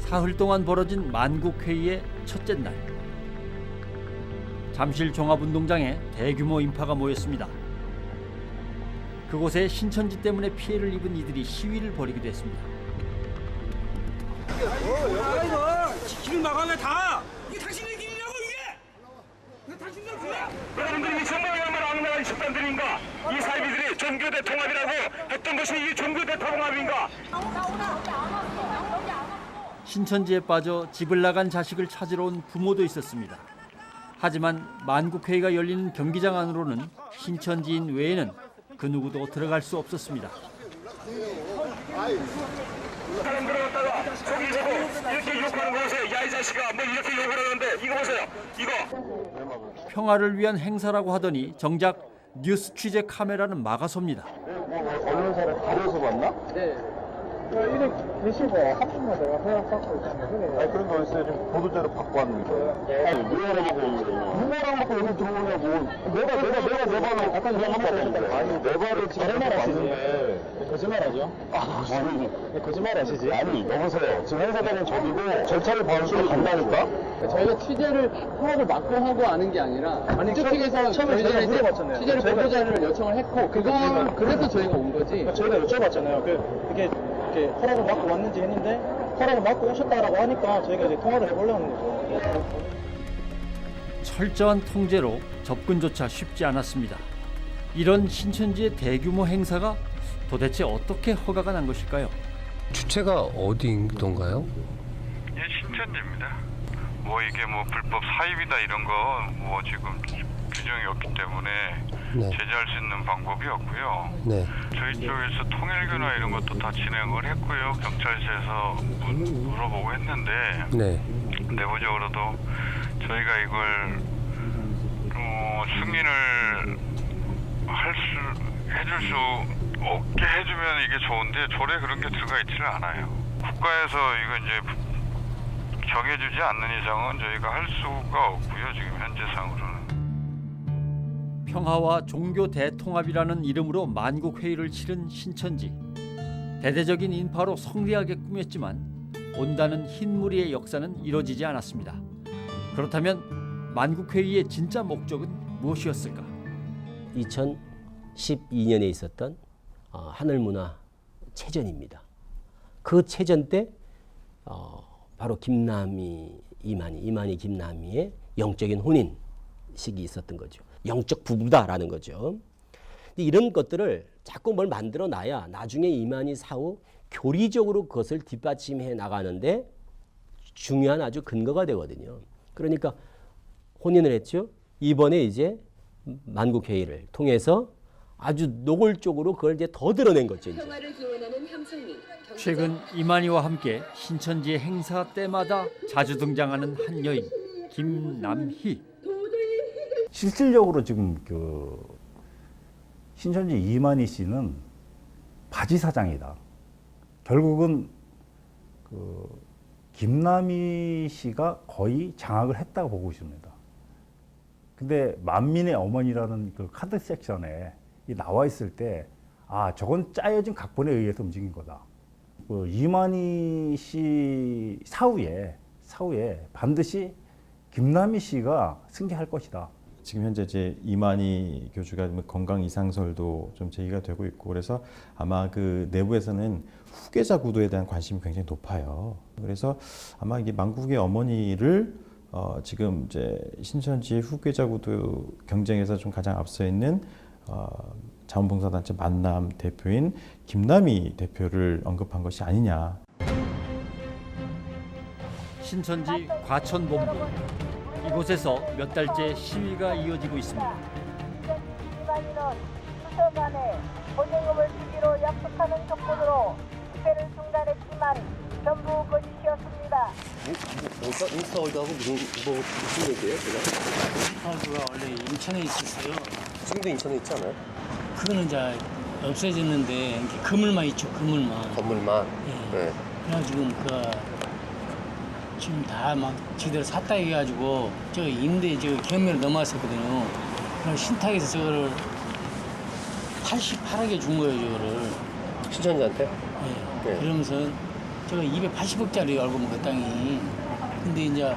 사흘 동안 벌어진 만국회의의 첫째 날. 잠실 종합운동장에 대규모 인파가 모였습니다. 그곳에 신천지 때문에 피해를 입은 이들이 시위를 벌이기도 했습니다. 길 막아내 다! 이게 당신의 길이냐고 이게! 이게 당신들 길이야! 여러분들이 정말야말로 악랄한 집단들인가? 이 사이비들이 종교대 통합이라고 했던 것이 이 종교대 통합인가? 신천지에 빠져 집을 나간 자식을 찾으러 온 부모도 있었습니다. 하지만 만국회의가 열리는 경기장 안으로는 신천지인 외에는 그 누구도 들어갈 수 없었습니다. 사람 들어갔다가 저기 보고 이렇게 욕하는 거 보세요. 야 이 자식아 뭐 이렇게 욕을 하는데 이거 보세요. 이거. 평화를 위한 행사라고 하더니 정작 뉴스 취재 카메라는 막아섭니다. 언론사를 가려서 봤나? 네. 이래 계시고 한 분만 내가 허락받고 있다는 아니 그런 거 있어요. 지금 보도자료 받고 왔는 거예요. 아니 누구랑 받고 오는 거예요? 누구랑 받고 여기 들어오냐고. 내가 내 발로 아까 내가 한번 아니 내 발을 지금 왔는데 거짓말하죠? 아니 거짓말 하시지? 아니 여보세요. 지금 행사장은 저기고 절차를 밟으시고 간다니까? 저희가 취재를 허락을 막고 하고 하는 게 아니라 이쪽에서 저희가 취재를 보도자료를 요청을 했고 그래서 저희가 온 거지. 저희가 여쭤봤잖아요. 이게 허락을 받고 왔는지 했는데 허락을 받고 오셨다라고 하니까 저희가 이제 통화를 해보려는 거죠. 철저한 통제로 접근조차 쉽지 않았습니다. 이런 신천지의 대규모 행사가 도대체 어떻게 허가가 난 것일까요? 주체가 어디인가요? 예, 신천지입니다. 뭐 이게 뭐 불법 사입이다 이런 거 뭐 지금 규정이 없기 때문에 네. 제재할 수 있는 방법이 없고요. 네. 저희 쪽에서 통일교나 이런 것도 다 진행을 했고요. 경찰서에서 물어보고 했는데 네. 내부적으로도 저희가 이걸 승인을 해줄 수 없게 해주면 이게 좋은데 조례 그런 게 들어가 있지는 않아요. 국가에서 이거 이제 정해주지 않는 이상은 저희가 할 수가 없고요. 지금 현재상으로는. 평화와 종교 대통합이라는 이름으로 만국회의를 치른 신천지. 대대적인 인파로 성대하게 꾸몄지만 온다는 흰 무리의 역사는 이뤄지지 않았습니다. 그렇다면 만국회의의 진짜 목적은 무엇이었을까? 2012년에 있었던 하늘문화 체전입니다. 그 체전 때 바로 김남희, 이만희 김남희의 영적인 혼인식이 있었던 거죠. 영적 부부다라는 거죠. 이런 것들을 자꾸 뭘 만들어 놔야 나중에 이만희 사후 교리적으로 그것을 뒷받침해 나가는데 중요한 아주 근거가 되거든요. 그러니까 혼인을 했죠. 이번에 이제 만국회의를 통해서 아주 노골적으로 그걸 이제 더 드러낸 거죠. 이제. 최근 이만희와 함께 신천지의 행사 때마다 자주 등장하는 한 여인, 김남희. 실질적으로 지금 신천지 이만희 씨는 바지 사장이다. 결국은 김남희 씨가 거의 장악을 했다고 보고 있습니다. 근데 만민의 어머니라는 그 카드 섹션에 나와 있을 때, 저건 짜여진 각본에 의해서 움직인 거다. 이만희 씨 사후에 반드시 김남희 씨가 승계할 것이다. 지금 현재 이제 이만희 교주가 건강 이상설도 좀 제기가 되고 있고, 그래서 아마 그 내부에서는 후계자 구도에 대한 관심이 굉장히 높아요. 그래서 아마 이게 만국의 어머니를 지금 이제 신천지의 후계자 구도 경쟁에서 좀 가장 앞서 있는 자원봉사단체 만남 대표인 김남희 대표를 언급한 것이 아니냐. 신천지 과천본부. 이곳에서 몇 달째 시위가 이어지고 있습니다. 이만희는 수셔간에 보증금을 주기로 약속하는 조건으로 집회를 중단했지만 전부 거짓이었습니다. 인스타월드하고 무슨 얘기예요, 제가? 인스타월드가 원래 인천에 있었어요. 지금도 인천에 있지 않아요? 그거는 이제 없어졌는데 이렇게 그물만 있죠, 그물만. 건물만. 예. 네. 그래가지고 지금 다 막 지대로 샀다 해가지고 저 임대 경매를 넘어왔었거든요. 그래서 신탁에서 저거를 88억에 준 거예요, 저거를. 신천지한테? 예. 네. 그러면서 제가 280억짜리 알고 그 땅이. 근데 이제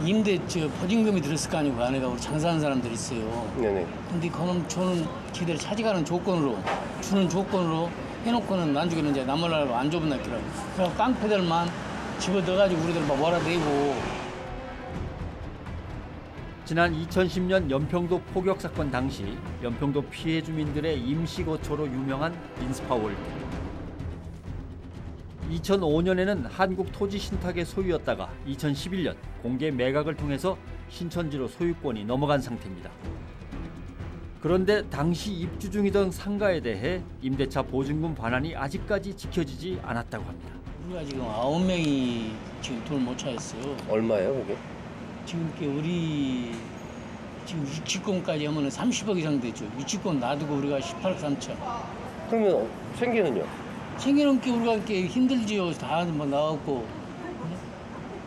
임대 보증금이 들었을 거 아니고 그 안에가 우리 장사하는 사람들이 있어요. 네네. 근데 그놈 저는 지들이 차지가는 조건으로 주는 조건으로 해놓고는 나중에는 이제 남을라고 안 좁은 놨더라고. 그래서 깡패들만 집어넣어가지고 우리들 막 몰아내고. 지난 2010년 연평도 포격 사건 당시 연평도 피해 주민들의 임시 거처로 유명한 인스파월드. 2005년에는 한국토지신탁의 소유였다가 2011년 공개 매각을 통해서 신천지로 소유권이 넘어간 상태입니다. 그런데 당시 입주 중이던 상가에 대해 임대차 보증금 반환이 아직까지 지켜지지 않았다고 합니다. 우리가 지금 9명이 지금 돈을 못 차였어요. 얼마예요, 그게? 지금 우리 지금 유치권까지 하면 30억 이상 되죠. 유치권 놔두고 우리가 18억 3천. 그러면 생계는요? 생기는 게 우리가 이렇게 힘들지요. 다 뭐 나왔고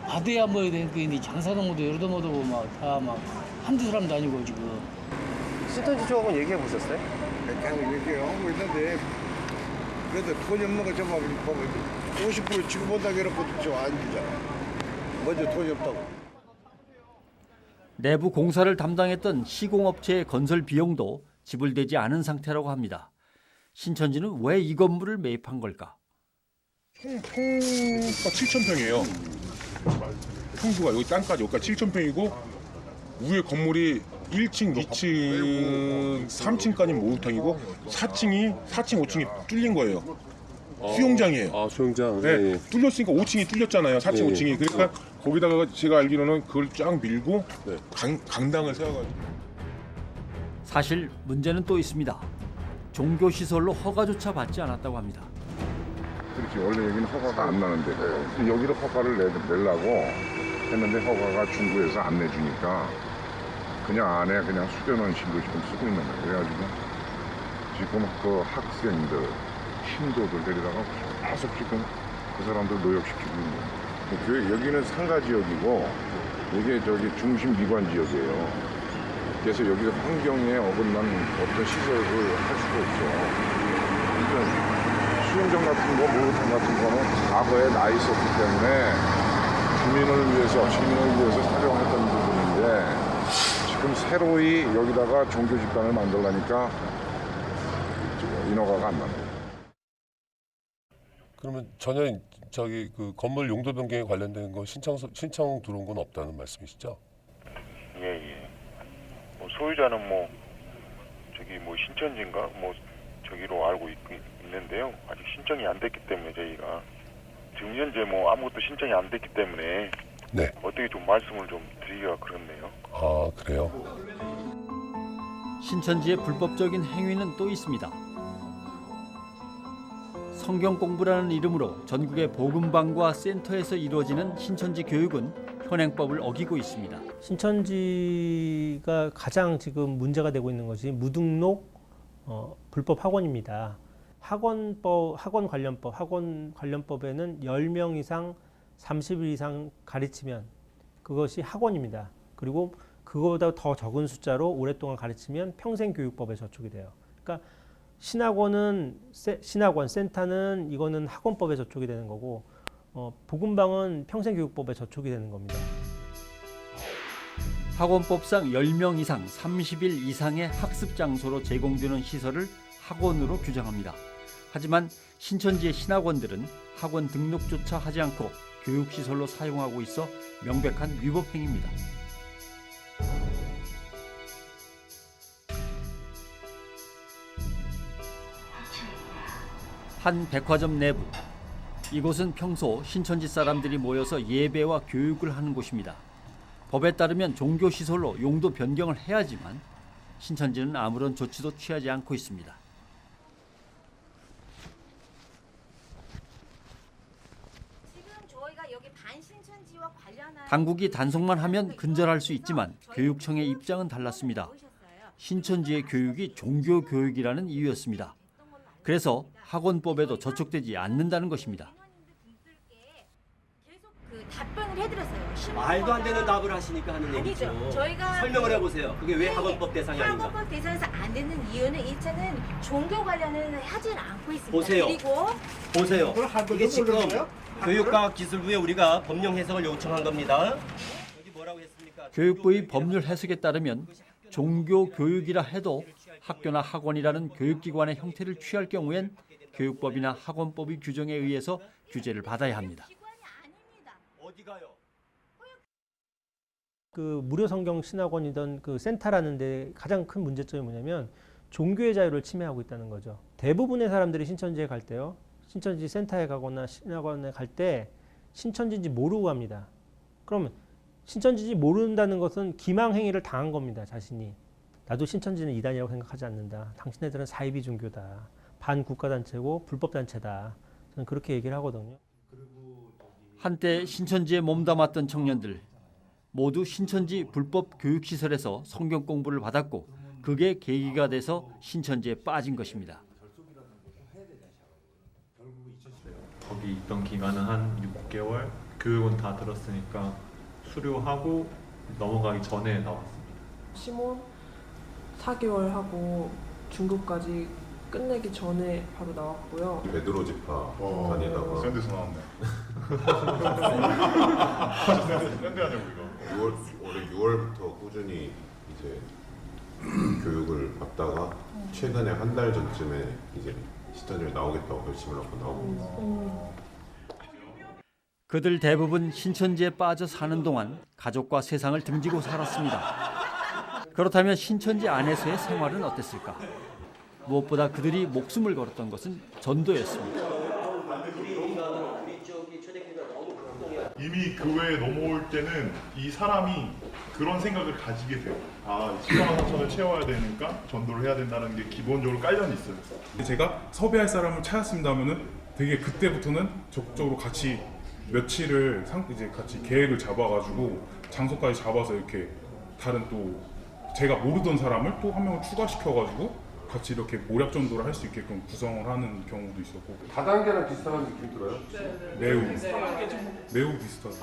받아야 뭐 되니까 장사도 못하고 여러도 못하고 막 다 막 한두 사람도 아니고 지금. 신천지 쪽하고 얘기해 보셨어요? 계속 얘기하고 있는데 그래도 돈이 없는 거 정말 50% 지구보다 괴롭고도 좀 아니잖아. 먼저 돈이 없다고. 내부 공사를 담당했던 시공업체의 건설 비용도 지불되지 않은 상태라고 합니다. 신천지는 왜 이 건물을 매입한 걸까? 평수가 7,000평이에요. 평수가 여기 땅까지 여기까지 7,000평이고 위에 건물이 1층, 2층, 3층까지 목욕탕이고 4층, 5층이 뚫린 거예요. 수영장이에요. 아, 수영장. 네, 네. 뚫렸으니까 5층이 뚫렸잖아요. 4층, 네. 5층이. 그러니까 거기다가 제가 알기로는 그걸 쫙 밀고 강당을 세워가지고. 사실 문제는 또 있습니다. 종교시설로 허가조차 받지 않았다고 합니다. 그렇지. 원래 여기는 허가가 안 나는데 여기로 허가를 내려고 했는데 허가가 중구에서 안 내주니까 그냥 안에 그냥 수련원 신도 지금 쓰고 있는 거예요. 그래가지고 지금 그 학생들, 신도들 데리다가 계속 지금 그 사람들 노역시키고 있는 거예요. 여기는 상가 지역이고 이게 중심 미관 지역이에요. 그래서 여기서 환경에 어긋난 어떤 시설을 할 수가 없어. 그러니까 수영장 같은 거, 목욕탕 같은 거는 과거에 나 있었기 때문에 주민을 위해서 사용했던 부분인데 지금 새로이 여기다가 종교 집단을 만들려니까 인허가가 안 나는 거예요. 그러면 전혀 그 건물 용도 변경에 관련된 거 신청 들어온 건 없다는 말씀이시죠? 예. 뭐 소유자는 신천지인가 저기로 알고 있는데요. 아직 신청이 안 됐기 때문에 저희가 지금 현재 아무것도 신청이 안 됐기 때문에 네. 어떻게 좀 말씀을 좀 드리기가 그렇네요. 아, 그래요? 신천지의 불법적인 행위는 또 있습니다. 성경 공부라는 이름으로 전국의 복음방과 센터에서 이루어지는 신천지 교육은 현행법을 어기고 있습니다. 신천지가 가장 지금 문제가 되고 있는 것이 무등록 불법 학원입니다. 학원 관련법에는 10명 이상 30일 이상 가르치면 그것이 학원입니다. 그리고 그거보다 더 적은 숫자로 오랫동안 가르치면 평생교육법에 저촉이 돼요. 그러니까 신학원, 센터는 이거는 학원법에 저촉이 되는 거고 복음방은 평생교육법에 저촉이 되는 겁니다. 학원법상 10명 이상 30일 이상의 학습 장소로 제공되는 시설을 학원으로 규정합니다. 하지만 신천지의 신학원들은 학원 등록조차 하지 않고 교육시설로 사용하고 있어 명백한 위법 행위입니다. 한 백화점 내부. 이곳은 평소 신천지 사람들이 모여서 예배와 교육을 하는 곳입니다. 법에 따르면 종교시설로 용도 변경을 해야지만 신천지는 아무런 조치도 취하지 않고 있습니다. 당국이 단속만 하면 근절할 수 있지만 교육청의 입장은 달랐습니다. 신천지의 교육이 종교 교육이라는 이유였습니다. 그래서 학원법에도 저촉되지 않는다는 것입니다. 답변을 해드렸어요. 말도 안 되는 답을 하시니까 하는 아니죠. 얘기죠. 저희가 설명을 해보세요. 그게 왜 학원법 대상이 아닌가? 학원법 대상에서 안 되는 이유는 일차는 종교 관련은 하지는 않고 있습니다. 보세요. 그리고 보세요. 이게 지금 교육과학기술부에 우리가 법령 해석을 요청한 겁니다. 교육부의 법률 해석에 따르면 종교 교육이라 해도 학교나 학원이라는 교육기관의 형태를 취할 경우엔 교육법이나 학원법의 규정에 의해서 규제를 받아야 합니다. 그 무료 성경 신학원이던 그 센터라는 데 가장 큰 문제점이 뭐냐면 종교의 자유를 침해하고 있다는 거죠. 대부분의 사람들이 신천지에 갈 때요. 신천지 센터에 가거나 신학원에 갈 때 신천지인지 모르고 갑니다. 그러면 신천지인지 모른다는 것은 기망 행위를 당한 겁니다. 자신이. 나도 신천지는 이단이라고 생각하지 않는다. 당신네들은 사이비 종교다. 반국가단체고 불법단체다. 저는 그렇게 얘기를 하거든요. 한때 신천지에 몸담았던 청년들 모두 신천지 불법 교육시설에서 성경 공부를 받았고 그게 계기가 돼서 신천지에 빠진 것입니다. 거기 있던 기간은 한 6개월, 교육은 다 들었으니까 수료하고 넘어가기 전에 나왔습니다. 심원 4개월 하고 중급까지 끝내기 전에 바로 나왔고요. 베드로 지파 다니다가 샌드에서 나왔네. 샌드 아니야 우리가. 올해 6월부터 꾸준히 이제 교육을 받다가 최근에 한 달 전쯤에 이제 신천지를 나오겠다고 결심을 하고 나오고 있어요. 그들 대부분 신천지에 빠져 사는 동안 가족과 세상을 등지고 살았습니다. 그렇다면 신천지 안에서의 생활은 어땠을까? 무엇보다 그들이 목숨을 걸었던 것은 전도였습니다. 이미 교회에 넘어올 때는 이 사람이 그런 생각을 가지게 돼요. 아, 10만 4천을 채워야 되니까 전도를 해야 된다는 게 기본적으로 깔려는 있어요. 제가 섭외할 사람을 찾았습니다면은 되게 그때부터는 적극적으로 같이 며칠을 이제 같이 계획을 잡아가지고 장소까지 잡아서 이렇게 다른 또 제가 모르던 사람을 또 한 명을 추가시켜가지고 같이 이렇게 모략 전도를 할 수 있게끔 구성을 하는 경우도 있었고. 다단계랑 비슷한 느낌 들어요? 매우 비슷하죠.